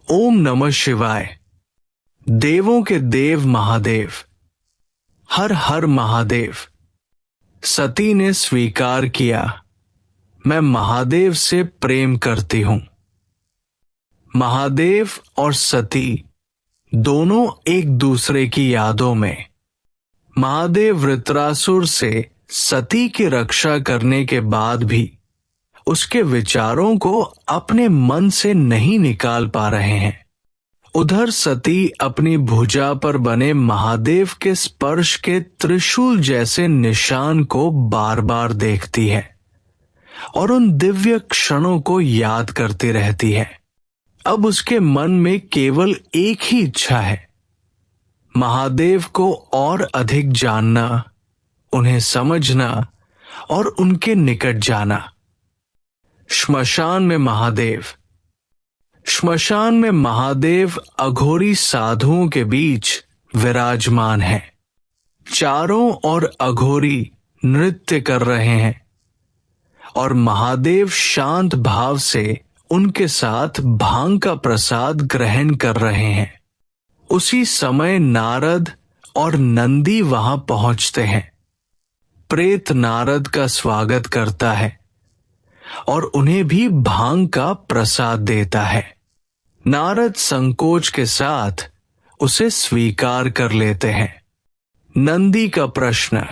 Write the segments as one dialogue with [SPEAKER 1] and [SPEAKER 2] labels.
[SPEAKER 1] ओम नमः शिवाय। देवों के देव महादेव, हर हर महादेव। सती ने स्वीकार किया, मैं महादेव से प्रेम करती हूं। महादेव और सती दोनों एक दूसरे की यादों में। महादेव वृत्रासुर से सती की रक्षा करने के बाद भी उसके विचारों को अपने मन से नहीं निकाल पा रहे हैं। उधर सती अपनी भुजा पर बने महादेव के स्पर्श के त्रिशूल जैसे निशान को बार बार देखती है और उन दिव्य क्षणों को याद करती रहती है। अब उसके मन में केवल एक ही इच्छा है, महादेव को और अधिक जानना, उन्हें समझना और उनके निकट जाना। श्मशान में महादेव। श्मशान में महादेव अघोरी साधुओं के बीच विराजमान है। चारों ओर अघोरी नृत्य कर रहे हैं और महादेव शांत भाव से उनके साथ भांग का प्रसाद ग्रहण कर रहे हैं। उसी समय नारद और नंदी वहां पहुंचते हैं। प्रेत नारद का स्वागत करता है और उन्हें भी भांग का प्रसाद देता है। नारद संकोच के साथ उसे स्वीकार कर लेते हैं। नंदी का प्रश्न।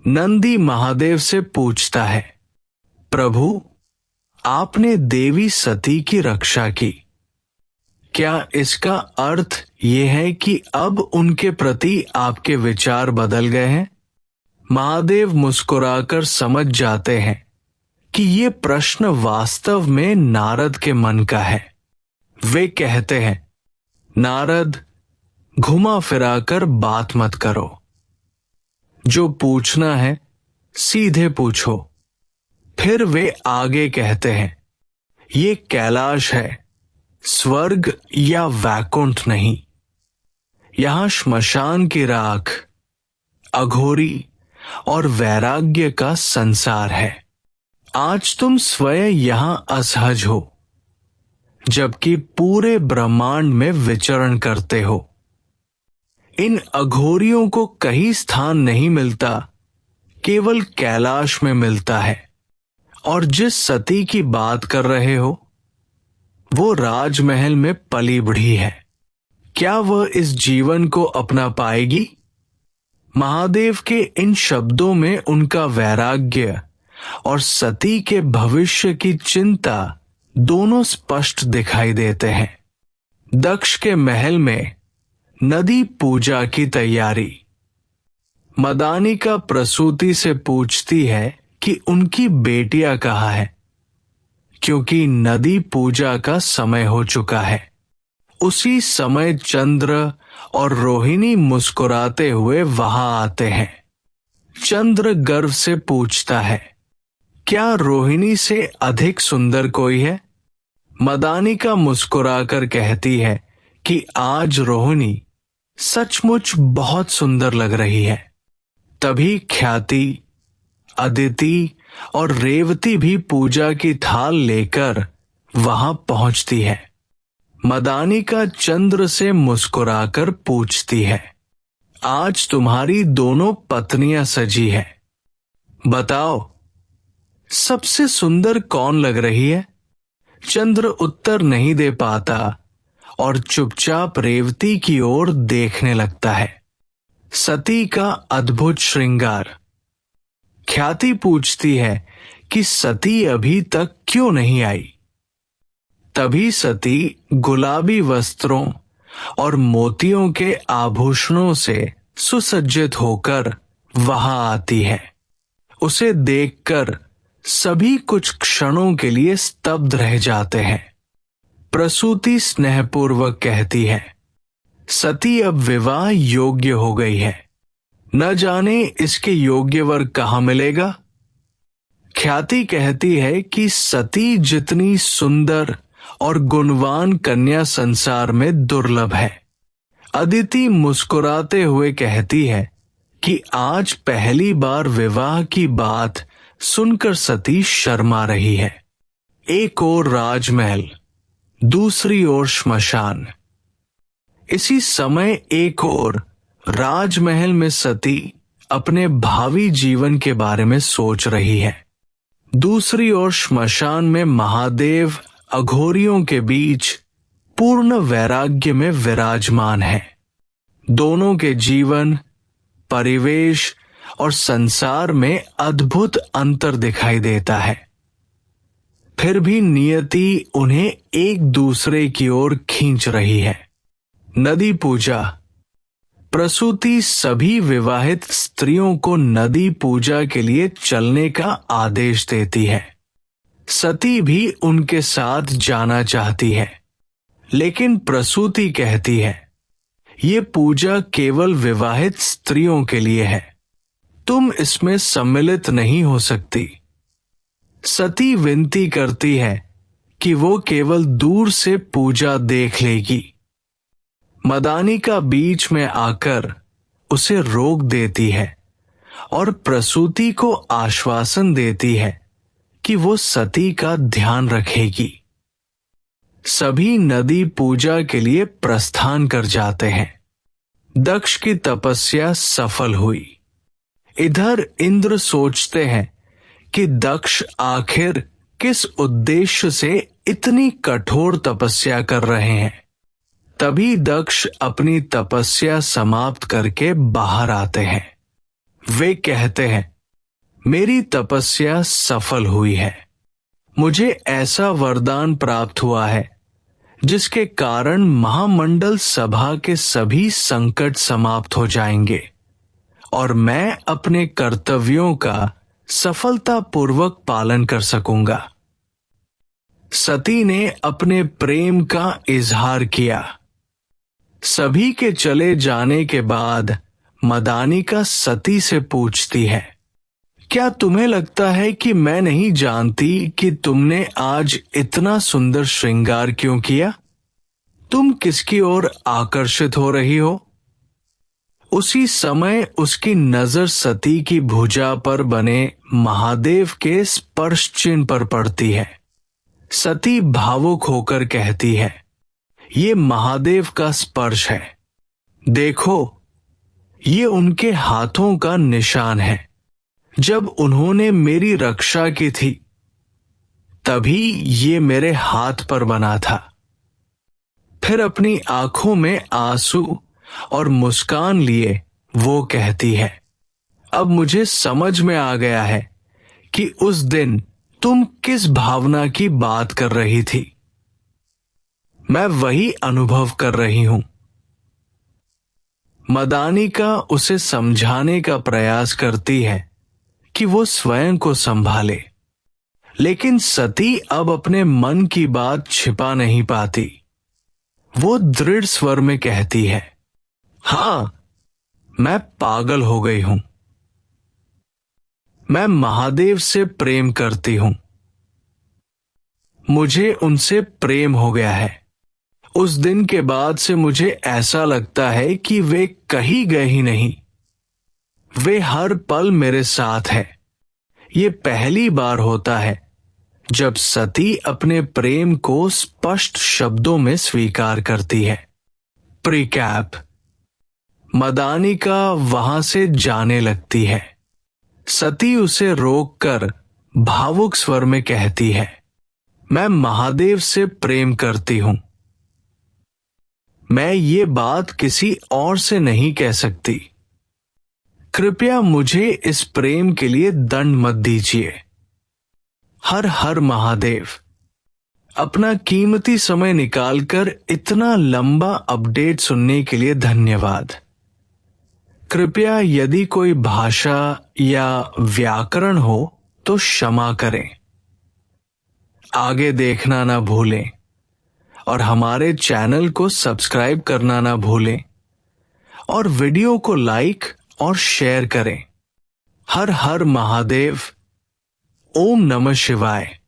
[SPEAKER 1] नंदी महादेव से पूछता है, प्रभु, आपने देवी सती की रक्षा की, क्या इसका अर्थ यह है कि अब उनके प्रति आपके विचार बदल गए हैं? महादेव मुस्कुराकर समझ जाते हैं कि ये प्रश्न वास्तव में नारद के मन का है। वे कहते हैं, नारद, घुमा फिराकर बात मत करो। जो पूछना है सीधे पूछो। फिर वे आगे कहते हैं, ये कैलाश है, स्वर्ग या वैकुंठ नहीं। यहां श्मशान की राख, अघोरी और वैराग्य का संसार है। आज तुम स्वयं यहां असहज हो, जबकि पूरे ब्रह्मांड में विचरण करते हो। इन अघोरियों को कहीं स्थान नहीं मिलता, केवल कैलाश में मिलता है। और जिस सती की बात कर रहे हो, वो राजमहल में पली बढ़ी है। क्या वह इस जीवन को अपना पाएगी? महादेव के इन शब्दों में उनका वैराग्य और सती के भविष्य की चिंता दोनों स्पष्ट दिखाई देते हैं। दक्ष के महल में नदी पूजा की तैयारी। मदानिका प्रसूति से पूछती है कि उनकी बेटियां कहाँ है, क्योंकि नदी पूजा का समय हो चुका है। उसी समय चंद्र और रोहिणी मुस्कुराते हुए वहां आते हैं। चंद्र गर्व से पूछता है, क्या रोहिणी से अधिक सुंदर कोई है? मदानिका मुस्कुराकर कहती है कि आज रोहिणी सचमुच बहुत सुंदर लग रही है। तभी ख्याति, अदिति और रेवती भी पूजा की थाल लेकर वहां पहुंचती है। मदानिका चंद्र से मुस्कुराकर पूछती है, आज तुम्हारी दोनों पत्नियां सजी है, बताओ सबसे सुंदर कौन लग रही है? चंद्र उत्तर नहीं दे पाता और चुपचाप रेवती की ओर देखने लगता है। सती का अद्भुत श्रृंगार। ख्याति पूछती है कि सती अभी तक क्यों नहीं आई? तभी सती गुलाबी वस्त्रों और मोतियों के आभूषणों से सुसज्जित होकर वहां आती है। उसे देखकर सभी कुछ क्षणों के लिए स्तब्ध रह जाते हैं। प्रसूति स्नेहपूर्वक कहती है, सती अब विवाह योग्य हो गई है, न जाने इसके योग्य वर कहाँ मिलेगा। ख्याति कहती है कि सती जितनी सुंदर और गुणवान कन्या संसार में दुर्लभ है। अदिति मुस्कुराते हुए कहती है कि आज पहली बार विवाह की बात सुनकर सती शर्मा रही है। एक और राजमहल, दूसरी ओर श्मशान। इसी समय एक ओर राजमहल में सती अपने भावी जीवन के बारे में सोच रही है। दूसरी ओर श्मशान में महादेव अघोरियों के बीच पूर्ण वैराग्य में विराजमान है। दोनों के जीवन, परिवेश और संसार में अद्भुत अंतर दिखाई देता है। फिर भी नियति उन्हें एक दूसरे की ओर खींच रही है। नदी पूजा। प्रसूति सभी विवाहित स्त्रियों को नदी पूजा के लिए चलने का आदेश देती है। सती भी उनके साथ जाना चाहती है, लेकिन प्रसूति कहती है, ये पूजा केवल विवाहित स्त्रियों के लिए है, तुम इसमें सम्मिलित नहीं हो सकती। सती विनती करती है कि वो केवल दूर से पूजा देख लेगी। मदानिका बीच में आकर उसे रोक देती है और प्रसूति को आश्वासन देती है कि वो सती का ध्यान रखेगी। सभी नदी पूजा के लिए प्रस्थान कर जाते हैं। दक्ष की तपस्या सफल हुई। इधर इंद्र सोचते हैं कि दक्ष आखिर किस उद्देश्य से इतनी कठोर तपस्या कर रहे हैं। तभी दक्ष अपनी तपस्या समाप्त करके बाहर आते हैं। वे कहते हैं, मेरी तपस्या सफल हुई है। मुझे ऐसा वरदान प्राप्त हुआ है जिसके कारण महामंडल सभा के सभी संकट समाप्त हो जाएंगे और मैं अपने कर्तव्यों का सफलतापूर्वक पालन कर सकूंगा। सती ने अपने प्रेम का इजहार किया। सभी के चले जाने के बाद मदानिका सती से पूछती है, क्या तुम्हें लगता है कि मैं नहीं जानती कि तुमने आज इतना सुंदर श्रृंगार क्यों किया? तुम किसकी ओर आकर्षित हो रही हो? उसी समय उसकी नजर सती की भुजा पर बने महादेव के स्पर्श चिन्ह पर पड़ती है। सती भावुक होकर कहती है, ये महादेव का स्पर्श है। देखो, ये उनके हाथों का निशान है। जब उन्होंने मेरी रक्षा की थी, तभी ये मेरे हाथ पर बना था। फिर अपनी आंखों में आंसू और मुस्कान लिए वो कहती है, अब मुझे समझ में आ गया है कि उस दिन तुम किस भावना की बात कर रही थी। मैं वही अनुभव कर रही हूं। मदानिका उसे समझाने का प्रयास करती है कि वो स्वयं को संभाले, लेकिन सती अब अपने मन की बात छिपा नहीं पाती। वो दृढ़ स्वर में कहती है, हां, मैं पागल हो गई हूं। मैं महादेव से प्रेम करती हूं। मुझे उनसे प्रेम हो गया है। उस दिन के बाद से मुझे ऐसा लगता है कि वे कहीं गए ही नहीं। वे हर पल मेरे साथ है। ये पहली बार होता है जब सती अपने प्रेम को स्पष्ट शब्दों में स्वीकार करती है। प्रीकैप। मदानिका वहां से जाने लगती है। सती उसे रोककर भावुक स्वर में कहती है, मैं महादेव से प्रेम करती हूं। मैं ये बात किसी और से नहीं कह सकती। कृपया मुझे इस प्रेम के लिए दंड मत दीजिए। हर हर महादेव। अपना कीमती समय निकालकर इतना लंबा अपडेट सुनने के लिए धन्यवाद। कृपया यदि कोई भाषा या व्याकरण हो तो क्षमा करें। आगे देखना ना भूलें और हमारे चैनल को सब्सक्राइब करना ना भूलें और वीडियो को लाइक और शेयर करें। हर हर महादेव। ओम नमः शिवाय।